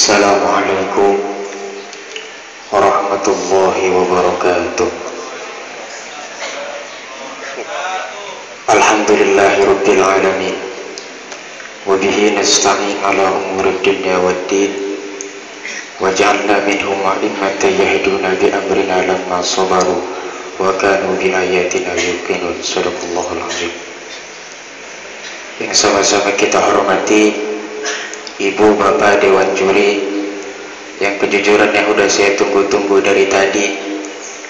Assalamualaikum warahmatullahi wabarakatuh. Alhamdulillahirabbil alamin. Wa bihi nasta'in ala umuri dunya waddin. Waj'alna minhum a'immatan yahduna bi amrina lamma sabaru wa kanu bi ayatina yuqinun. Shadaqallahul azim. Yang sama-sama kita hormati Ibu Bapak Dewan Juri yang kejujuran yang sudah saya tunggu-tunggu dari tadi,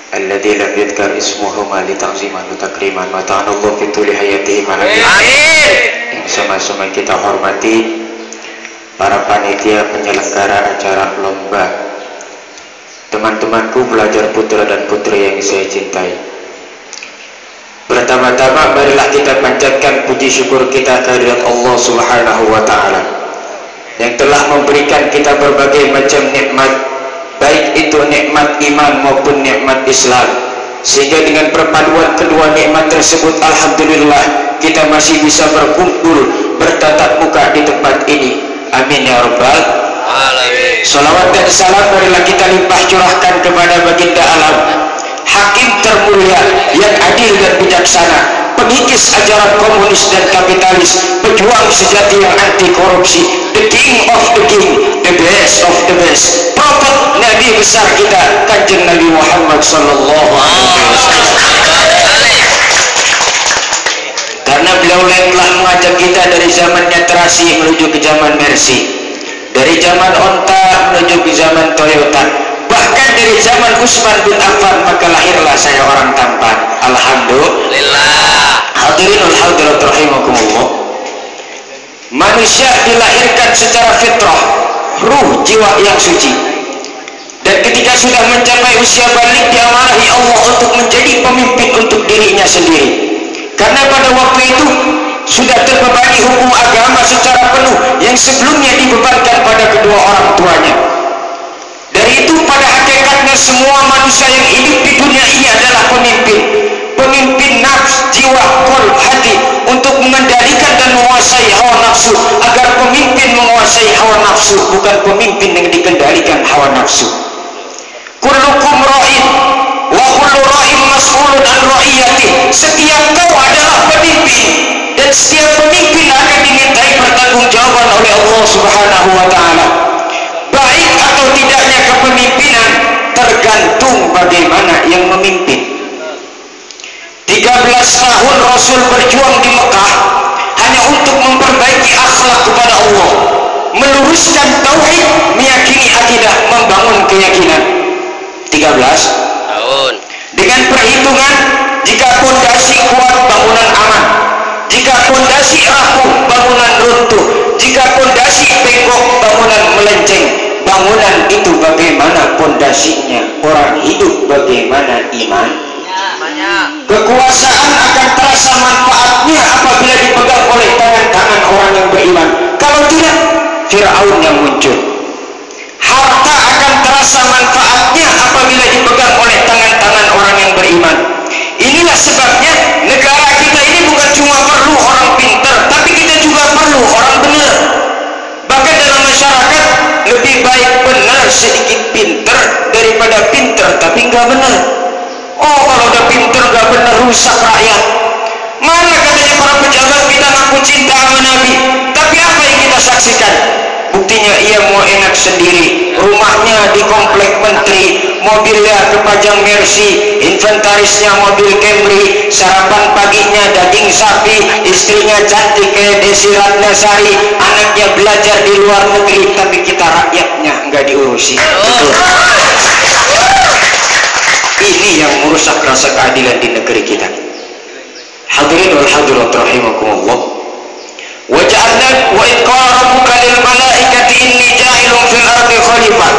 alladzi lam yudhkar ismuhu ma li ta'ziman wa takriman wa ta'ala fi tuli hayatihi ma. Amin. Yang sama-sama kita hormati para panitia penyelenggara acara lomba, teman-temanku pelajar putra dan putri yang saya cintai. Pertama-tama marilah kita panjatkan puji syukur kita kehadirat Allah Subhanahu wa taala yang telah memberikan kita berbagai macam nikmat, baik itu nikmat iman maupun nikmat Islam, sehingga dengan perpaduan kedua nikmat tersebut alhamdulillah kita masih bisa berkumpul bertatap muka di tempat ini. Amin ya rabbal alamin. Salawat dan salam marilah kita limpah curahkan kepada baginda alam, hakim termulia yang adil dan bijaksana, pengikis ajaran komunis dan kapitalis, pejuang sejati yang anti korupsi, the king of the king, the best of the best, prophet Nabi besar kita Kanjeng Nabi Muhammad sallallahu alaihi wasallam. Karena beliau telah mengajak kita dari zamannya terasi menuju ke zaman Mercy, dari zaman onta menuju ke zaman Toyota, bahkan dari zaman Utsman bin Affan, maka lahirlah saya orang tampan. Alhamdulillah. Hadirin wal hadirat rahimakumullah. Manusia dilahirkan secara fitrah, ruh jiwa yang suci, dan ketika sudah mencapai usia balik diamanahi Allah untuk menjadi pemimpin untuk dirinya sendiri. Karena pada waktu itu sudah terbebani hukum agama secara penuh yang sebelumnya dibebankan pada kedua orang tuanya. Dari itu pada hakikatnya semua manusia yang hidup di dunia ini adalah pemimpin, pemimpin nafs, jiwa, kol, hati, untuk mengendalikan dan menguasai hawa nafsu, agar pemimpin menguasai hawa nafsu, bukan pemimpin yang dikendalikan hawa nafsu. Kullukum ra'in wa kullu ra'in mas'ulun an ra'iyati. Setiap kau adalah pemimpin dan setiap pemimpin akan dimintai pertanggungjawaban oleh Allah Subhanahu wa taala. Baik atau tidaknya kepemimpinan tergantung bagaimana yang memimpin. 13 tahun Rasul berjuang di Mekah hanya untuk memperbaiki akhlak kepada Allah, meluruskan tauhid, meyakini akidah, membangun keyakinan. 13 tahun. Dengan perhitungan, jika pondasi kuat bangunan aman, jika pondasi rapuh bangunan runtuh, jika pondasi bengkok bangunan melenceng. Bangunan itu bagaimana pondasinya? Orang hidup bagaimana iman? Kekuasaan akan terasa manfaatnya apabila dipegang oleh tangan-tangan orang yang beriman. Kalau tidak, Fir'aun yang muncul. Harta akan terasa manfaatnya apabila dipegang oleh tangan-tangan orang yang beriman. Inilah sebabnya negara kita ini bukan cuma perlu orang pintar, tapi kita juga perlu orang benar. Bahkan dalam masyarakat lebih baik benar sedikit pintar daripada pintar tapi nggak benar. Oh, kalau udah pintar nggak benar rusak rakyat. Mana katanya para pejabat kita ngaku cinta sama Nabi, tapi apa yang kita saksikan? Buktinya ia mau enak sendiri, rumahnya di komplek menteri, mobilnya kepajang Mercy, inventarisnya mobil Camry, sarapan paginya daging sapi, istrinya cantik kayak Desi Ratnasari, anaknya belajar di luar negeri, tapi kita rakyatnya nggak diurusi. Ini yang merusak rasa keadilan di negeri kita. Hadirin wal hadirat rahimakumullah. Wa ja'alna wa id qala rabbuka lil malaikati inni ja'ilun fil ardi khalifah.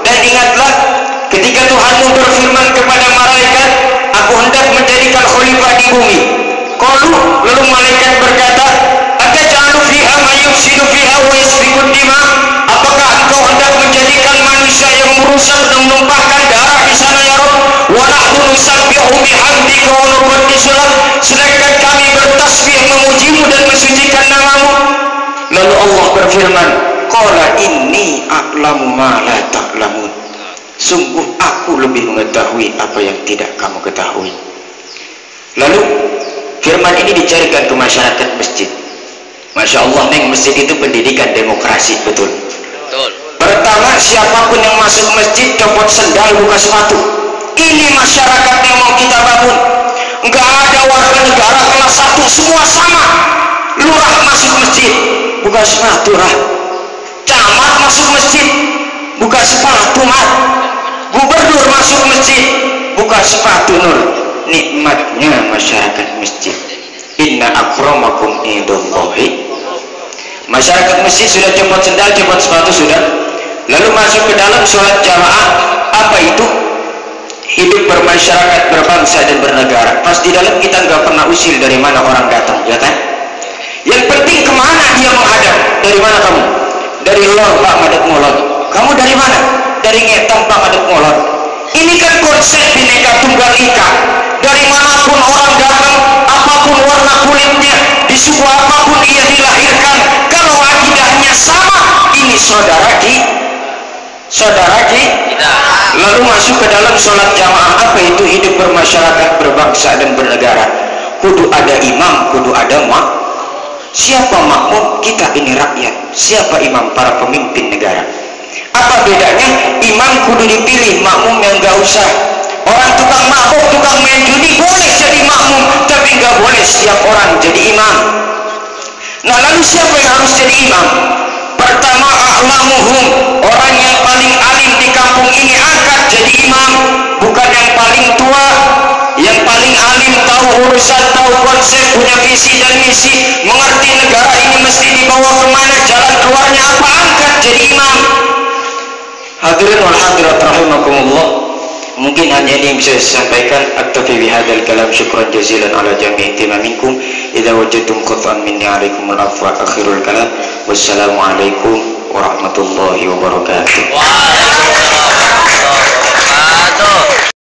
Dan ingatlah ketika Tuhanmu berfirman kepada malaikat, aku hendak menjadikan khalifah di bumi. Qalu, lalu malaikat berkata, ataj'alu fiha man yufsidu fiha wa yasfiku dima? Apakah engkau hendak menjadikan manusia yang merusak dan menumpahkan darah di sana ya Rabb? Wa nahnu nusabbihu bihamdika wa nuqaddisu lak, sedangkan kami bertasbih memujimu dan mensucikan namamu. Lalu Allah berfirman, qala inni inni a'lamu ma la ta'lamun. Sungguh aku lebih mengetahui apa yang tidak kamu ketahui. Lalu firman ini dicarikan ke masyarakat masjid. Masya Allah, neng, masjid itu pendidikan demokrasi, betul. Pertama, siapapun yang masuk masjid copot sendal, buka sepatu. Ini masyarakat yang mau kita bangun. Enggak ada warga negara kelas 1, semua sama. Lurah masuk masjid, buka sepatu, rah. Camat masuk masjid, buka sepatu, mat. Gubernur masuk masjid, buka sepatu, nur. Nikmatnya masyarakat masjid. Inna akramakum indallahi. Masyarakat masjid sudah copot sendal, copot sepatu sudah. Lalu masuk ke dalam sholat jamaah. Apa itu? Hidup bermasyarakat, berbangsa dan bernegara. Pas di dalam kita nggak pernah usil dari mana orang datang, ya kan? Yang penting kemana dia menghadap. Dari mana kamu? Dari Lor Pak Madep Ngolot. Kamu dari mana? Dari Ngetong Pak Madep Ngolot. Ini kan konsep Bhinneka Tunggal Ika. Dari manapun orang datang, apapun warna kulitnya, di suku apapun ia dilahirkan, kalau akidahnya sama, ini saudara kita. Lalu masuk ke dalam sholat jamaah. Apa itu hidup bermasyarakat, berbangsa dan bernegara? Kudu ada imam, kudu ada siapa makmum? Kita ini rakyat. Siapa imam? Para pemimpin negara. Apa bedanya? Imam kudu dipilih, makmum yang gak usah. Orang tukang mabuk, tukang main judi boleh jadi makmum, tapi gak boleh setiap orang jadi imam. Nah, lalu siapa yang harus jadi imam? Pertama, a'lamuhum, orang yang paling alim di kampung ini angkat jadi imam. Bukan yang paling tua, yang paling alim, tahu urusan, tahu konsep, punya visi dan misi, mengerti negara ini mesti dibawa kemana, jalan keluarnya apa, angkat jadi imam. Hadirin wal hadirat rahimakumullah, mungkin hanya ini yang bisa saya sampaikan. Aktafi bihadzal kalam, syukran jazilan ala jami'i ihtimamikum. Idza wajadtum khata'an minni 'alaikumul afwa. Akhirul kalam, wassalamu alaikum warahmatullahi wabarakatuh.